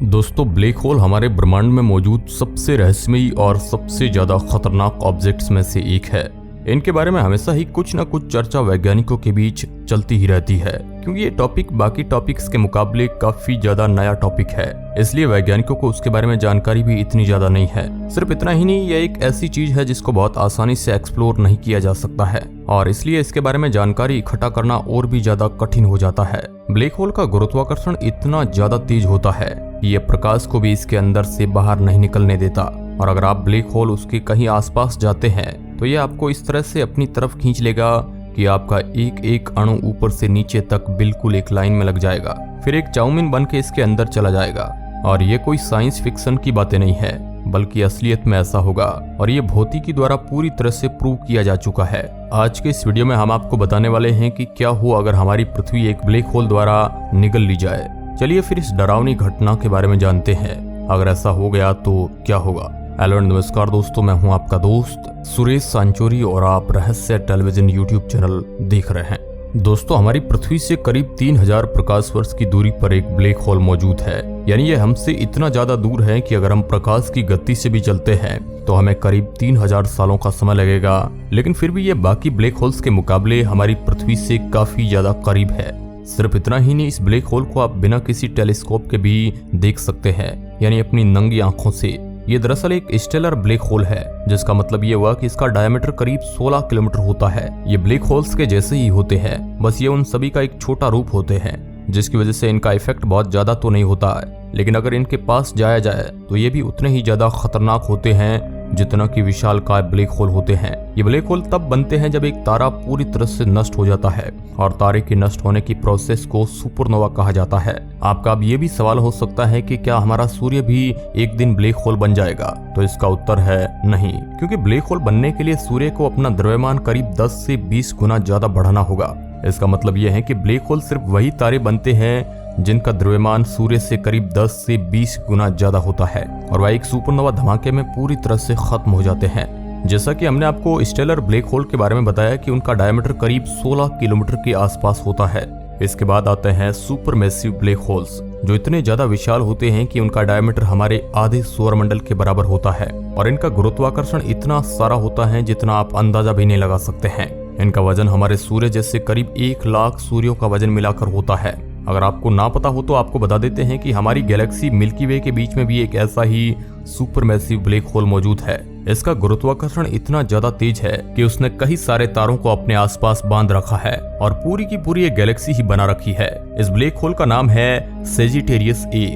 दोस्तों, black hole हमारे ब्रह्मांड में मौजूद सबसे रहस्यमयी और सबसे ज्यादा खतरनाक ऑब्जेक्ट्स में से एक है। इनके बारे में हमेशा ही कुछ न कुछ चर्चा वैज्ञानिकों के बीच चलती ही रहती है, क्योंकि ये टॉपिक बाकी टॉपिक्स के मुकाबले काफी ज्यादा नया टॉपिक है। इसलिए वैज्ञानिकों को उसके बारे में जानकारी भी इतनी ज्यादा नहीं है। सिर्फ इतना ही नहीं, ये एक ऐसी चीज है जिसको बहुत आसानी से एक्सप्लोर नहीं किया जा सकता है, और इसलिए इसके बारे में जानकारी इकट्ठा करना और भी ज्यादा कठिन हो जाता है। ब्लैक होल का गुरुत्वाकर्षण इतना ज्यादा तेज होता है कि ये प्रकाश को भी इसके अंदर से बाहर नहीं निकलने देता, और अगर आप ब्लैक होल उसके कहीं आसपास जाते हैं तो ये आपको इस तरह से अपनी तरफ खींच लेगा कि आपका एक एक अणु ऊपर से नीचे तक बिल्कुल एक लाइन में लग जाएगा, फिर एक चाउमीन बन के इसके अंदर चला जाएगा। और ये कोई साइंस फिक्शन की बातें नहीं है, बल्कि असलियत में ऐसा होगा, और ये भौतिकी द्वारा पूरी तरह से प्रूव किया जा चुका है। आज के इस वीडियो में हम आपको बताने वाले हैं कि क्या हो अगर हमारी पृथ्वी एक ब्लैक होल द्वारा निगल ली जाए। चलिए फिर इस डरावनी घटना के बारे में जानते हैं। अगर ऐसा हो गया तो क्या होगा। हेलो नमस्कार दोस्तों, मैं हूं आपका दोस्त सुरेश सांचोरी और आप रहस्य टेलीविजन यूट्यूब चैनल देख रहे हैं। दोस्तों, हमारी पृथ्वी से करीब 3000 प्रकाश वर्ष की दूरी पर एक ब्लैक होल मौजूद है। यानी ये हमसे इतना ज्यादा दूर है कि अगर हम प्रकाश की गति से भी चलते हैं तो हमें करीब 3000 सालों का समय लगेगा। लेकिन फिर भी ये बाकी ब्लैक होल्स के मुकाबले हमारी पृथ्वी से काफी ज्यादा करीब है। सिर्फ इतना ही नहीं, इस ब्लैक होल को आप बिना किसी टेलीस्कोप के भी देख सकते हैं, यानी अपनी नंगी आंखों से। ये दरअसल एक स्टेलर ब्लैक होल है, जिसका मतलब ये हुआ कि इसका डायमीटर करीब 16 किलोमीटर होता है। ये ब्लैक होल्स के जैसे ही होते हैं, बस ये उन सभी का एक छोटा रूप होते हैं, जिसकी वजह से इनका इफेक्ट बहुत ज्यादा तो नहीं होता है। लेकिन अगर इनके पास जाया जाए तो ये भी उतने ही ज्यादा खतरनाक होते हैं जितना कि विशालकाय ब्लैक होल होते हैं। ये ब्लैक होल तब बनते हैं जब एक तारा पूरी तरह से नष्ट हो जाता है, और तारे के नष्ट होने की प्रोसेस को सुपरनोवा कहा जाता है। आपका अब ये भी सवाल हो सकता है कि क्या हमारा सूर्य भी एक दिन ब्लैक होल बन जाएगा? तो इसका उत्तर है नहीं, क्योंकि ब्लैक होल बनने के लिए सूर्य को अपना द्रव्यमान करीब 10 से 20 गुना ज्यादा बढ़ाना होगा। इसका मतलब यह है कि ब्लैक होल सिर्फ वही तारे बनते हैं जिनका द्रव्यमान सूर्य से करीब 10 से 20 गुना ज्यादा होता है, और वह एक सुपरनोवा धमाके में पूरी तरह से खत्म हो जाते हैं। जैसा कि हमने आपको स्टेलर ब्लैक होल के बारे में बताया कि उनका डायमीटर करीब 16 किलोमीटर के आसपास होता है। इसके बाद आते हैं सुपरमैसिव ब्लैक होल्स, जो इतने ज्यादा विशाल होते हैं कि उनका डायमीटर हमारे आधे सौरमंडल के बराबर होता है, और इनका गुरुत्वाकर्षण इतना सारा होता है जितना आप अंदाजा भी नहीं लगा सकते हैं। इनका वजन हमारे सूर्य जैसे करीब 1 लाख सूर्यों का वजन मिलाकर होता है। अगर आपको ना पता हो तो आपको बता देते हैं कि हमारी गैलेक्सी मिल्की वे के बीच में भी एक ऐसा ही सुपरमैसिव ब्लैक होल मौजूद है। इसका गुरुत्वाकर्षण इतना ज्यादा तेज है कि उसने कई सारे तारों को अपने आसपास बांध रखा है, और पूरी की पूरी एक गैलेक्सी ही बना रखी है। इस ब्लैक होल का नाम है सेजिटेरियस ए।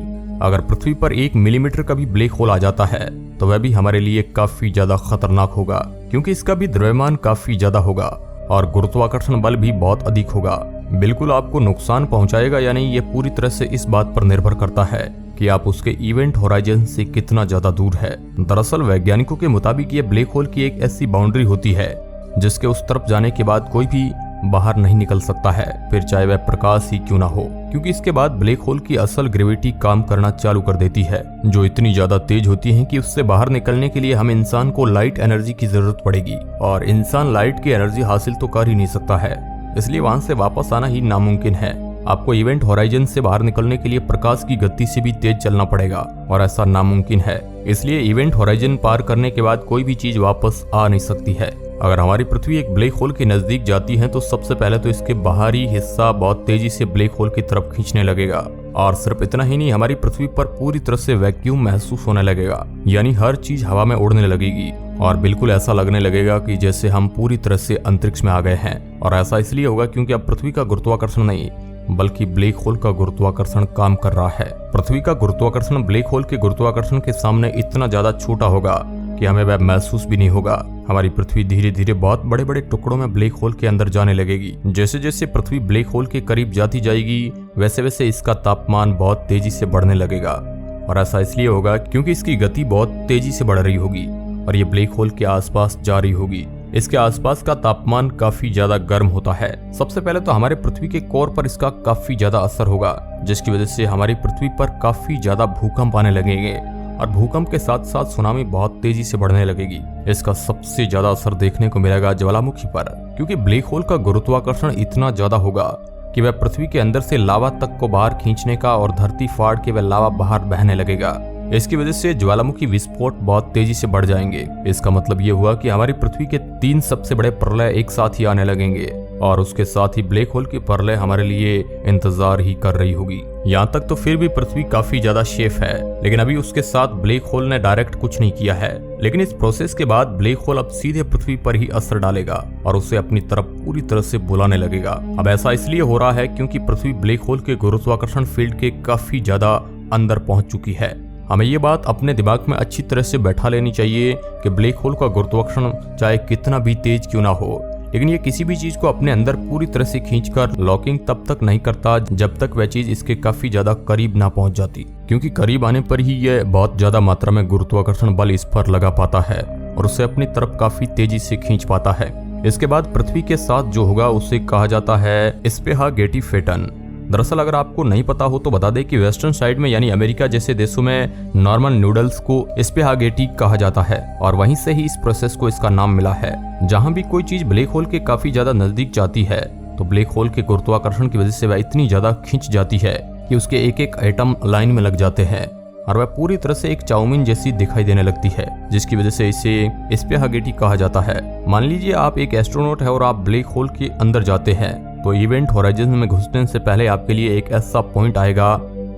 अगर पृथ्वी पर 1 मिलीमीटर का भी ब्लैक होल आ जाता है तो वह भी हमारे लिए काफी ज्यादा खतरनाक होगा, क्योंकि इसका भी द्रव्यमान काफी ज्यादा होगा और गुरुत्वाकर्षण बल भी बहुत अधिक होगा। बिल्कुल आपको नुकसान पहुंचाएगा या नहीं, ये पूरी तरह से इस बात पर निर्भर करता है कि आप उसके इवेंट होराइजन से कितना ज्यादा दूर है। दरअसल वैज्ञानिकों के मुताबिक ये ब्लैक होल की एक ऐसी बाउंड्री होती है जिसके उस तरफ जाने के बाद कोई भी बाहर नहीं निकल सकता है, फिर चाहे वह प्रकाश ही क्यों ना हो, क्योंकि इसके बाद ब्लैक होल की असल ग्रेविटी काम करना चालू कर देती है, जो इतनी ज्यादा तेज होती है कि उससे बाहर निकलने के लिए हम इंसान को लाइट एनर्जी की जरूरत पड़ेगी, और इंसान लाइट की एनर्जी हासिल तो कर ही नहीं सकता है, इसलिए वहां से वापस आना ही नामुमकिन है। आपको इवेंट होराइजन से बाहर निकलने के लिए प्रकाश की गति से भी तेज चलना पड़ेगा, और ऐसा नामुमकिन है। इसलिए इवेंट होराइजन पार करने के बाद कोई भी चीज वापस आ नहीं सकती है। अगर हमारी पृथ्वी एक ब्लैक होल के नजदीक जाती है तो सबसे पहले तो इसके बाहरी हिस्सा बहुत तेजी से ब्लैक होल की तरफ खींचने लगेगा, और सिर्फ इतना ही नहीं, हमारी पृथ्वी पर पूरी तरह से वैक्यूम महसूस होने लगेगा, यानी हर चीज हवा में उड़ने लगेगी, और बिल्कुल ऐसा लगने लगेगा कि जैसे हम पूरी तरह से अंतरिक्ष में आ गए हैं। और ऐसा इसलिए होगा क्योंकि अब पृथ्वी का गुरुत्वाकर्षण नहीं, बल्कि ब्लैक होल का गुरुत्वाकर्षण काम कर रहा है। पृथ्वी का गुरुत्वाकर्षण ब्लैक होल के गुरुत्वाकर्षण के सामने इतना ज्यादा छोटा होगा कि हमें वह महसूस भी नहीं होगा। हमारी पृथ्वी धीरे धीरे बहुत बड़े बड़े टुकड़ों में ब्लैक होल के अंदर जाने लगेगी। जैसे जैसे पृथ्वी ब्लैक होल के करीब जाती जाएगी, वैसे वैसे इसका तापमान बहुत तेजी से बढ़ने लगेगा, और ऐसा इसलिए होगा क्योंकि इसकी गति बहुत तेजी से बढ़ रही होगी, और ये ब्लैक होल के आसपास जा रही होगी। इसके आसपास का तापमान काफी ज्यादा गर्म होता है। सबसे पहले तो हमारे पृथ्वी के कोर पर इसका काफी ज्यादा असर होगा, जिसकी वजह से हमारी पृथ्वी पर काफी ज्यादा भूकंप आने लगेंगे, और भूकंप के साथ साथ सुनामी बहुत तेजी से बढ़ने लगेगी। इसका सबसे ज्यादा असर देखने को मिलेगा ज्वालामुखी पर, क्योंकि ब्लैक होल का गुरुत्वाकर्षण इतना ज्यादा होगा कि वह पृथ्वी के अंदर से लावा तक को बाहर खींचने का और धरती फाड़ के वह लावा बाहर बहने लगेगा। इसकी वजह से ज्वालामुखी विस्फोट बहुत तेजी से बढ़ जाएंगे। इसका मतलब ये हुआ कि हमारी पृथ्वी के 3 सबसे बड़े प्रलय एक साथ ही आने लगेंगे और उसके साथ ही ब्लैक होल की प्रलय हमारे लिए इंतजार ही कर रही होगी। यहाँ तक तो फिर भी पृथ्वी काफी ज्यादा सेफ है, लेकिन अभी उसके साथ ब्लैक होल ने डायरेक्ट कुछ नहीं किया है। लेकिन इस प्रोसेस के बाद ब्लैक होल अब सीधे पृथ्वी पर ही असर डालेगा और उसे अपनी तरफ पूरी तरह से बुलाने लगेगा। अब ऐसा इसलिए हो रहा है क्योंकि पृथ्वी ब्लैक होल के गुरुत्वाकर्षण फील्ड के काफी ज्यादा अंदर पहुंच चुकी है। हमें ये बात अपने दिमाग में अच्छी तरह से बैठा लेनी चाहिए कि ब्लैक होल का गुरुत्वाकर्षण चाहे कितना भी तेज क्यों ना हो, लेकिन ये किसी भी चीज को अपने अंदर पूरी तरह से खींचकर लॉकिंग तब तक नहीं करता जब तक वह चीज इसके काफी ज्यादा करीब ना पहुंच जाती, क्योंकि करीब आने पर ही यह बहुत ज्यादा मात्रा में गुरुत्वाकर्षण बल इस पर लगा पाता है और उसे अपनी तरफ काफी तेजी से खींच पाता है। इसके बाद पृथ्वी के साथ जो होगा उसे कहा जाता है स्पेहागेटी फेटन। दरअसल अगर आपको नहीं पता हो तो बता दें कि वेस्टर्न साइड में यानी अमेरिका जैसे देशों में नॉर्मल नूडल्स को स्पेहागेटी कहा जाता है और वहीं से ही इस प्रोसेस को इसका नाम मिला है। जहां भी कोई चीज ब्लैक होल के काफी ज्यादा नजदीक जाती है तो ब्लैक होल के गुरुत्वाकर्षण की वजह से वह इतनी ज्यादा खिंच जाती है कि उसके एक एक एटम लाइन में लग जाते हैं और वह पूरी तरह से एक चाउमीन जैसी दिखाई देने लगती है, जिसकी वजह से इसे स्पेहागेटी कहा जाता है। मान लीजिए आप एक एस्ट्रोनॉट है और आप ब्लैक होल के अंदर जाते हैं तो इवेंट होराइजन में घुसने से पहले आपके लिए एक ऐसा पॉइंट आएगा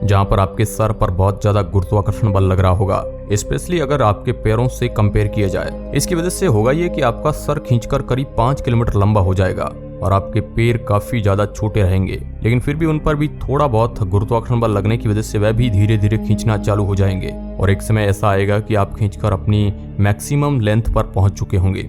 जहां पर आपके सर पर बहुत ज्यादा गुरुत्वाकर्षण बल लग रहा होगा, स्पेशली अगर आपके पैरों से कंपेयर किया जाए। इसकी वजह से होगा ये कि आपका सर खींचकर करीब 5 किलोमीटर लंबा हो जाएगा और आपके पैर काफी ज्यादा छोटे रहेंगे, लेकिन फिर भी उन पर भी थोड़ा बहुत गुरुत्वाकर्षण बल लगने की वजह से वह भी धीरे धीरे खींचना चालू हो जाएंगे और एक समय ऐसा आएगा कि आप खींचकर अपनी मैक्सिमम लेंथ पर पहुंच चुके होंगे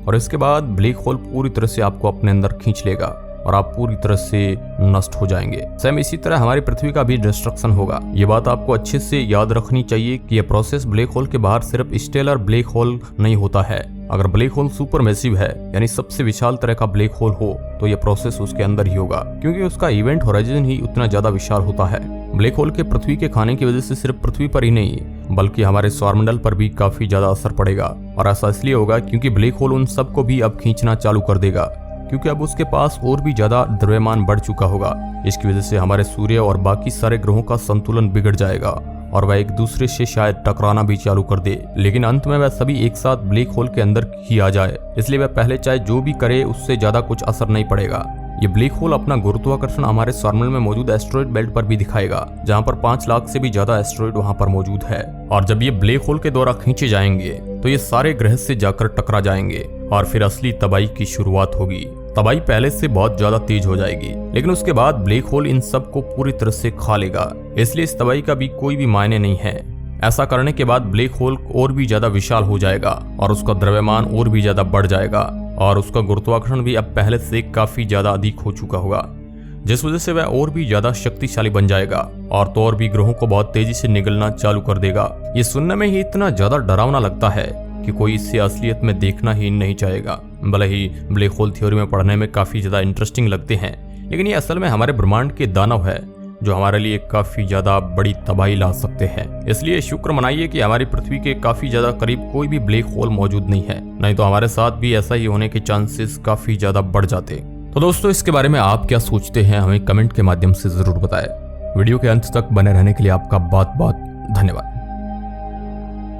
और इसके बाद ब्लैक होल पूरी तरह से आपको अपने अंदर खींच लेगा और आप पूरी तरह से नष्ट हो जाएंगे। सेम इसी तरह हमारी पृथ्वी का भी डिस्ट्रक्शन होगा। ये बात आपको अच्छे से याद रखनी चाहिए कि यह प्रोसेस ब्लैक होल के बाहर सिर्फ स्टेलर ब्लैक होल नहीं होता है। अगर ब्लैक होल सुपर मैसिव है यानी सबसे विशाल तरह का ब्लैक होल हो तो यह प्रोसेस उसके अंदर ही होगा, क्योंकि उसका इवेंट होराइजन ही उतना ज्यादा विशाल होता है। ब्लैक होल के पृथ्वी के खाने की वजह से सिर्फ पृथ्वी पर ही नहीं बल्कि हमारे सौरमंडल पर भी काफी ज्यादा असर पड़ेगा और ऐसा इसलिए होगा क्योंकि ब्लैक होल उन सबको भी अब खींचना चालू कर देगा, क्योंकि अब उसके पास और भी ज्यादा द्रव्यमान बढ़ चुका होगा। इसकी वजह से हमारे सूर्य और बाकी सारे ग्रहों का संतुलन बिगड़ जाएगा और वह एक दूसरे से शायद टकराना भी चालू कर दे, लेकिन अंत में वह सभी एक साथ ब्लैक होल के अंदर ही आ जाए। इसलिए वह पहले चाहे जो भी करे उससे ज्यादा कुछ असर नहीं पड़ेगा। ये ब्लैक होल अपना गुरुत्वाकर्षण हमारे सौरमंडल में मौजूद एस्टेरॉयड बेल्ट पर भी दिखाएगा, जहां पर 5 लाख से भी ज्यादा एस्टेरॉयड वहां पर मौजूद है। और जब ये ब्लैक होल के द्वारा खींचे जाएंगे तो ये सारे ग्रह से जाकर टकरा जाएंगे और फिर असली तबाही की शुरुआत होगी। तबाही पहले से बहुत ज्यादा तेज हो जाएगी, लेकिन उसके बाद ब्लैक होल इन सब को पूरी तरह से खा लेगा। इसलिए इस तबाही का भी कोई भी मायने नहीं है। ऐसा करने के बाद ब्लैक होल और भी ज्यादा विशाल हो जाएगा और उसका द्रव्यमान और भी ज्यादा बढ़ जाएगा और उसका गुरुत्वाकर्षण भी अब पहले से काफी ज्यादा अधिक हो चुका होगा, जिस वजह से वह और भी ज्यादा शक्तिशाली बन जाएगा और तो और भी ग्रहों को बहुत तेजी से निगलना चालू कर देगा। ये सुनने में ही इतना ज्यादा डरावना लगता है कि कोई इससे असलियत में देखना ही नहीं चाहेगा। भले ही ब्लैक होल थ्योरी में पढ़ने में काफी ज्यादा इंटरेस्टिंग लगते हैं, लेकिन ये असल में हमारे ब्रह्मांड के दानव है जो हमारे लिए काफी ज्यादा बड़ी तबाही ला सकते हैं। इसलिए शुक्र मनाइए कि हमारी पृथ्वी के काफी ज्यादा करीब कोई भी ब्लैक होल मौजूद नहीं है, नहीं तो हमारे साथ भी ऐसा ही होने के चांसेस काफी ज्यादा बढ़ जाते। तो दोस्तों, इसके बारे में आप क्या सोचते हैं हमें कमेंट के माध्यम से जरूर बताएं। वीडियो के अंत तक बने रहने के लिए आपका बहुत बहुत धन्यवाद।